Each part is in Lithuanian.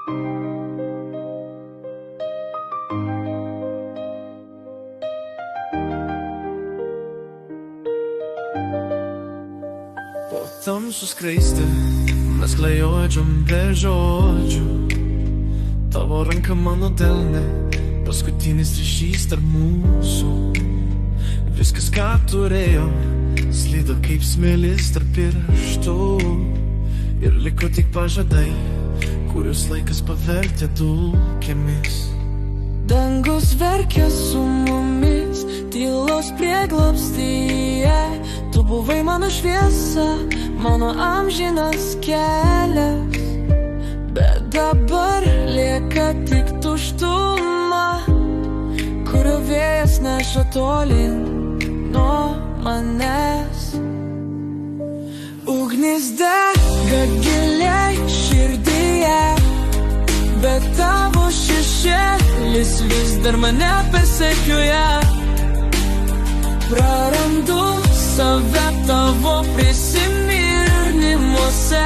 Po tamsų skraistę mes klajodžiam be žodžių. Tavo ranka mano delne, paskutinis ryšys tarp mūsų. Viskas, ką turėjom, slydo kaip smėlis tarp pirštų. Ir liko tik pažadai, kuriuos laikas pavertė dulkėmis. Dangus verkia su mumis, tylos prieglobstyje. Tu buvai mano šviesa, mano amžinas kelias. Bet dabar lieka tik tuštuma, kurio vėjas neša tolyn nuo manęs. Ugnis dega giliai širdyje, bet tavo šešėlis vis dar mane persekioja. Prarandu save tavo prisiminimuose,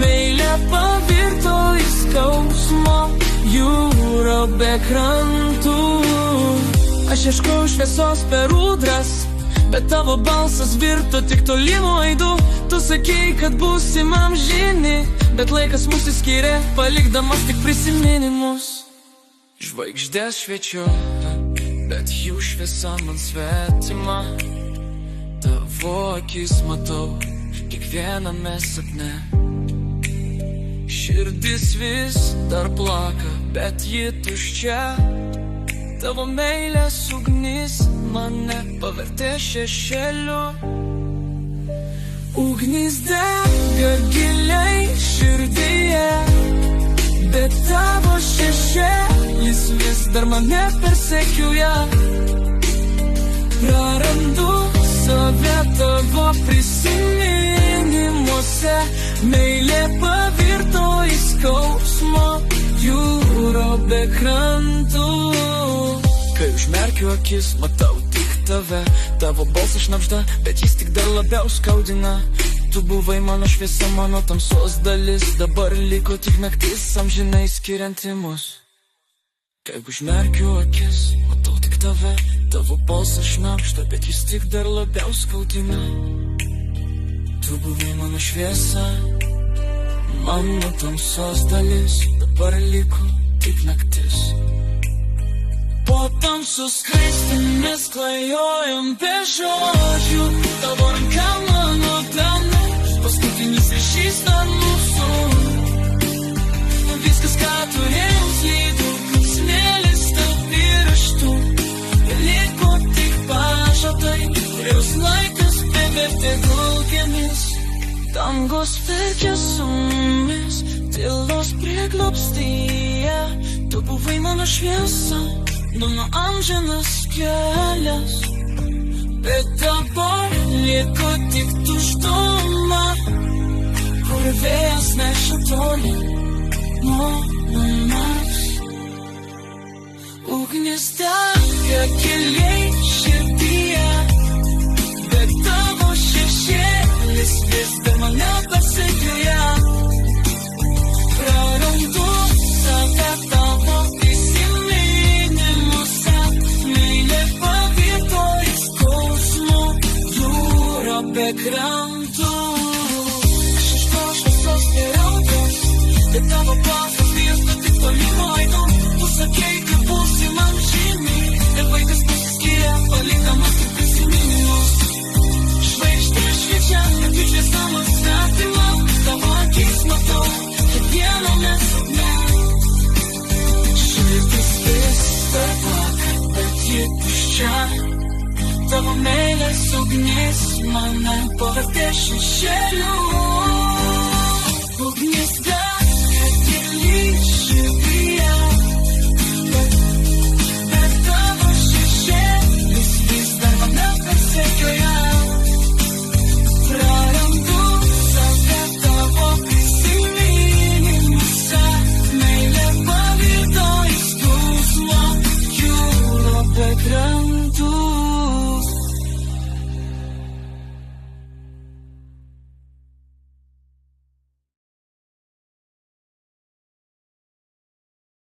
meilė pavirto į skausmo jūrą be krantų. Aš ieškau šviesos per ūdras, bet tavo balsas virto tik tolimo aidu. Tu sakei, kad būsim amžini, bet laikas mūsų skyrė, palikdamas tik prisiminimus. Žvaigždės šviečio, bet jų šviesa man svetima. Tavo akis matau kiekviename sapne. Širdis vis dar plaka, bet ji tuščia. Tavo meilės ugnis mane pavertė šešėliu. Ugnis dega giliai širdyje, bet tavo šešėlis vis dar mane persekioja. Prarandu save tavo prisiminimuose, meilė pavirto į skausmo jūrą be krantų. Kai užmerkiu akis, matau tik tave. Tavo balsas šnabžda, bet jis tik dar labiau skaudina. Tu buvai mano šviesa, mano tamsos dalis. Dabar liko tik naktis amžinai skirianti mus. Kai užmerkiu akis, matau tik tave. Tavo balsas šnabžda, bet jis tik dar labiau skaudina. Tu buvai mano šviesa, mano tamsos dalis. Dabar liko tik naktis. Po tamsų skraistę mes klajojam be žodžių. Tavo ranka mano delne, paskutinis ryšys tarp mūsų. Viskas, ką turėjom, slydo kaip smėlis tarp pirštų. Liko tik pažadai, kuriuos laikas pavertė dulkėmis. Dangus verkia su mumis, tylos prieglobstyje. Tu buvai mano šviesa, mano amžinas kelias. Bet dabar liko tik tuštuma, kur vėjas neša tolyn nuo manęs. Ugnis dega giliai širdyje, bet tavo šešėlis vis dar mane persekioja. Prarandu save tavo prisiminimuose, meilė pavirto į skausmo jūrą be krantų. Aš ieškau šviesos per audras, bet tavo balsas virto tik tolimo aidu. Tu sakei, kad būsim amžini, ir vaikas mūsų skyrė, palikdamas tik prisiminimus. Žvaigždė šviečia, bet jų šviesa man svetima. Tavo akis matau kiekviename sapne. Širdis vis dar plaka, bet ji tuščia. Tavo meilės ugnis mane pavertė šešėliu. Ugnis